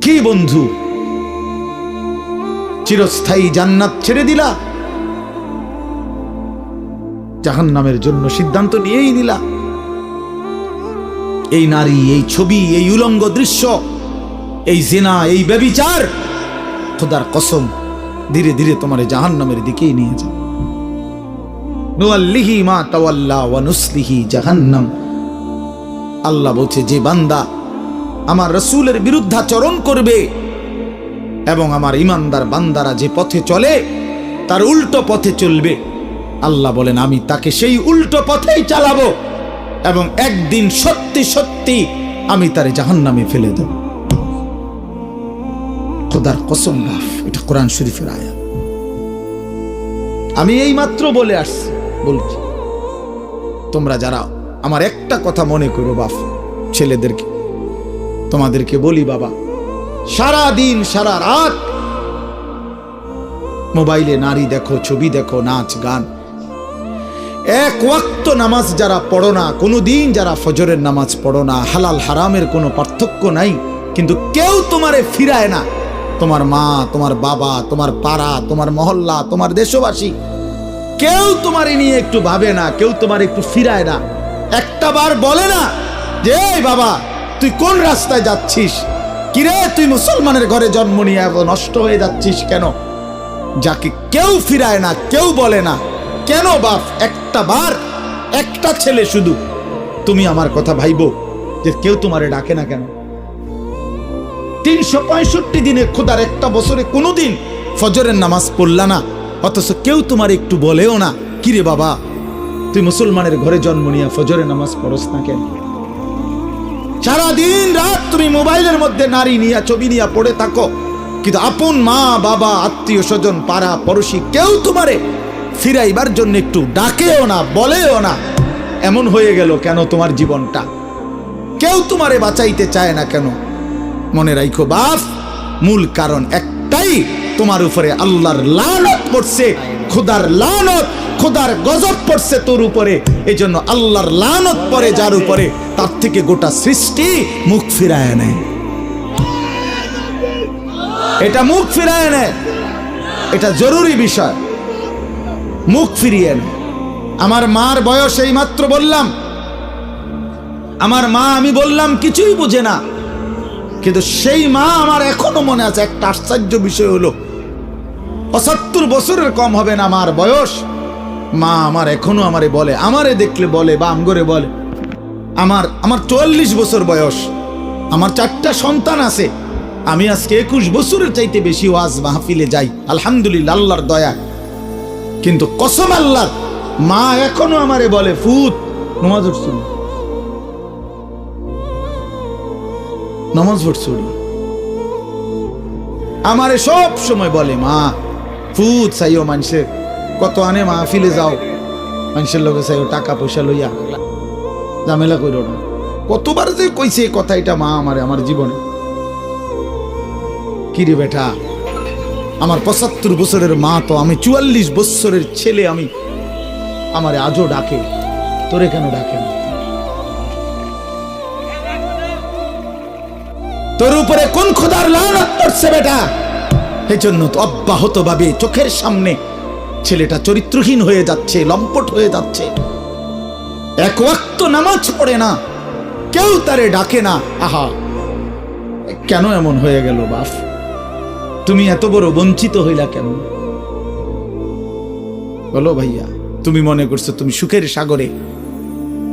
কি বন্ধু, চিরস্থায়ী জান্নাত ছেড়ে দিলা, জাহান্নামের জন্য সিদ্ধান্ত নিয়েই নিলা। এই নারী, এই ছবি, এই উলঙ্গ দৃশ্য, এই জিনা, এই ব্যভিচার, খোদার কসম ধীরে ধীরে তোমার জাহান্নামের দিকেই নিয়ে যাবে। নুআল্লিহি মা তাওয়াল্লা ওয়া নুসলিহি জাহান্নাম। আল্লাহ বলছে, যে বান্দা আমার রাসূলের বিরুদ্ধাচরণ করবে এবং আমার ঈমানদার বান্দারা যে পথে চলে তার উল্টো পথে চলবে, আল্লাহ বলেন আমি তাকে সেই উল্টো পথেই চালাবো এবং একদিন সত্যি সত্যি আমি তারে জাহান্নামে ফেলে দেব। খোদার কসম বাপ, এটা কোরআন শরীফের আয়াত। আমি এই মাত্র বলে আসছি, বলছি তোমরা যারা আমার একটা কথা মনে করো বাপ, ছেলেদেরকে তোমাদেরকে বলি বাবা, সারা দিন সারা রাত মোবাইলে নারী দেখো, ছবি দেখো, নাচ গান, এক ওয়াক্ত নামাজ যারা পড়ো না, কোনোদিন যারা ফজরের নামাজ পড়ো না, হালাল হারামের কোনো পার্থক্য নাই, কিন্তু কেউ তোমারে ফিরায় না। তোমার মা, তোমার বাবা, তোমার পাড়া, তোমার মহল্লা, তোমার দেশবাসী, কেউ তোমারে নিয়ে একটু ভাবে না, কেউ তোমার একটু ফিরায় না। একটা বার বলে না যে এই বাবা তুই কোন রাস্তায় যাচ্ছিস, কিরে তুই মুসলমানের ঘরে জন্ম নিয়ে এত নষ্ট হয়ে যাচ্ছিস কেন? যাকে কেউ ফিরায় না, কেউ বলে না, কেন বাপ? একটা বার, একটা ছেলে শুধু তুমি আমার কথা ভাইবো যে কেউ তোমারে ডাকে না কেন? 365 দিনে খোদার একটা বছরে কোনোদিন ফজরের নামাজ পড়লা না, অথচ কেউ তোমার একটু বলেও না কিরে বাবা তুই মুসলমানের ঘরে জন্ম নিয়ে ফজরের নামাজ পড়স না কেন? সারাদিন রাত তুমি মোবাইলের মধ্যে নারী নিয়ে, ছবি নিয়ে পড়ে থাকো, কিন্তু আপন মা বাবা, আত্মীয় স্বজন, পাড়া পড়োশি কেউ তোমারে ফিরাইবার জন্য একটু ডাকেও না, বলেও না। এমন হয়ে গেল কেন তোমার জীবনটা? কেউ তোমারে বাঁচাইতে চায় না কেন? মনে রাখো বাপ, মূল কারণ একটাই, তোমার উপরে আল্লাহর লানত পড়ছে, খোদার লানত, খোদার গজব পড়ছে তোর উপরে। এই জন্য আল্লাহর লানত পড়ে যার উপরে, তার থেকে গোটা সৃষ্টি মুখ ফিরায় নেয়। এটা মুখ ফিরায় নেয়, এটা জরুরি বিষয়, মুখ ফিরিয়ে নেয়। আমার মার বয়স এই মাত্র বললাম, আমার মা আমি বললাম কিছুই বুঝে না, কিন্তু সেই মা আমার এখনো মনে আছে। একটা আশ্চর্য বিষয় হলো 75 বছরের কম হবে না আমার বয়স। মা আমার এখনো আমারে বলে, আমারে দেখলে বলে বা আমগরে বলে, আমার 44 বছর বয়স, আমার 4টা সন্তান আছে, আমি আজকে 21 বছরের চাইতে বেশি ওয়াজ মাহফিলে যাই আলহামদুলিল্লাহ, আল্লাহর দয়া। কিন্তু কসম আল্লাহর, মা এখনো আমারে বলে ফুত নামাজ পড়ছুন, নামাজ পড়ছুন। আমারে সব সময় বলে মা ফুত চাইও, মানুষের কত আনে মাহফিলে যাও, মানুষের লোকে চাইও টাকা পয়সা লইয়া, ঝামেলা করো না। কতবার যে কইছে এই কথা এটা মা আমারে, আমার জীবনে। কিরে বেটা, আমার 75 বছরের মা তো, আমি 44 বছরের ছেলে, আমি আমারে আজও ডাকে, তোরে কেন ডাকে না? তোর উপরে কোন খোদার লানত পড়ছে বেটা? এই জন্য তো অব্যাহত ভাবে চোখের সামনে ছেলেটা চরিত্রহীন হয়ে যাচ্ছে, লম্পট হয়ে যাচ্ছে, এক ওয়াক্ত নামাজ পড়ে না, কেউ তারে ডাকে না। আহা, কেন এমন হয়ে গেল বাপ? তুমি এত বড় বঞ্চিত হইলা কেন বলো ভাইয়া? তুমি মনে করছো তুমি সুখের সাগরে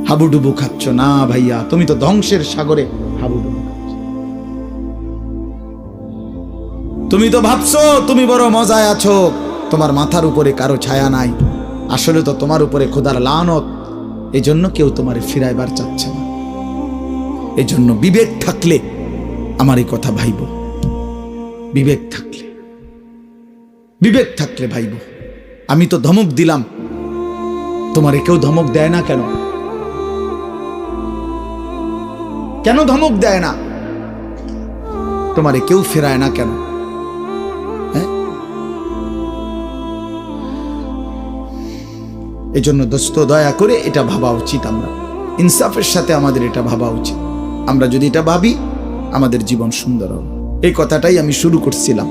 হাবুডুবু খাচ্ছ? না ভাইয়া, তুমি তো ধ্বংসের সাগরে হাবুডুবু খাচ্ছ। তুমি তো ভাবছো তুমি বড় মজায় আছো, তোমার মাথার উপরে কারো ছায়া নাই। আসলে তো তোমার উপরে খোদার লানত, এই জন্য কেউ তোমারে ফিরাইবার চাচ্ছে না। এই জন্য বিবেক থাকলে আমার এই কথা ভাইব, বিবেক থাকলে, বিবেক থাকলে ভাইব। আমি তো ধমক দিলাম, তোমারে কেউ ধমক দেয় না কেন? কেন ধমক দেয় না? তোমারে কেউ ফেরায় না কেন? এই জন্য দোস্ত দয়া করে এটা ভাবা উচিত, আমরা ইনসাফের সাথে আমাদের এটা ভাবা উচিত। আমরা যদি এটা ভাবি আমাদের জীবন সুন্দর হবে। এই কথাটাই আমি শুরু করছিলাম।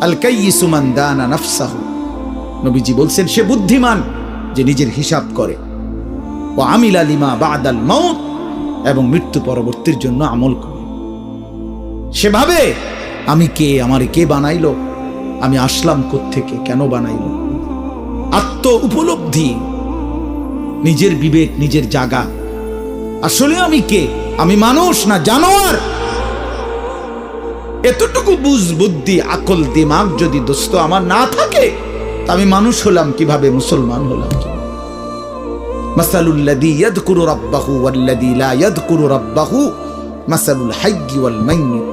আল কাইয়িসু মান দানা নাফসাহু, নবীজি বলছেন সে বুদ্ধিমান যে নিজের হিসাব করে। ওয়া আমিলা লিমা বাদাল মাউত, এবং মৃত্যু পরবর্তীর জন্য আমল করে। সেভাবে আমি কে, আমারে কে বানাইলো, আমি আসলাম কোত্থেকে, কেন বানাইলো, আত্ম উপলব্ধি, নিজের বিবেক, নিজের জাগা। আসলে আমি কে, আমি মানুষ না জানোয়ার, এতটুকু বুঝ বুদ্ধি আকল দিমাগ যদি দোস্ত আমার না থাকে, আমি মানুষ হলাম কিভাবে, মুসলমান হলাম কি? মাসালুল লাযী ইয়াযকুরু রাব্বাহু ওয়াল লাযী লা ইয়াযকুরু রাব্বাহু মাসালুল হাইয়্যি ওয়াল মাইয়্যিত।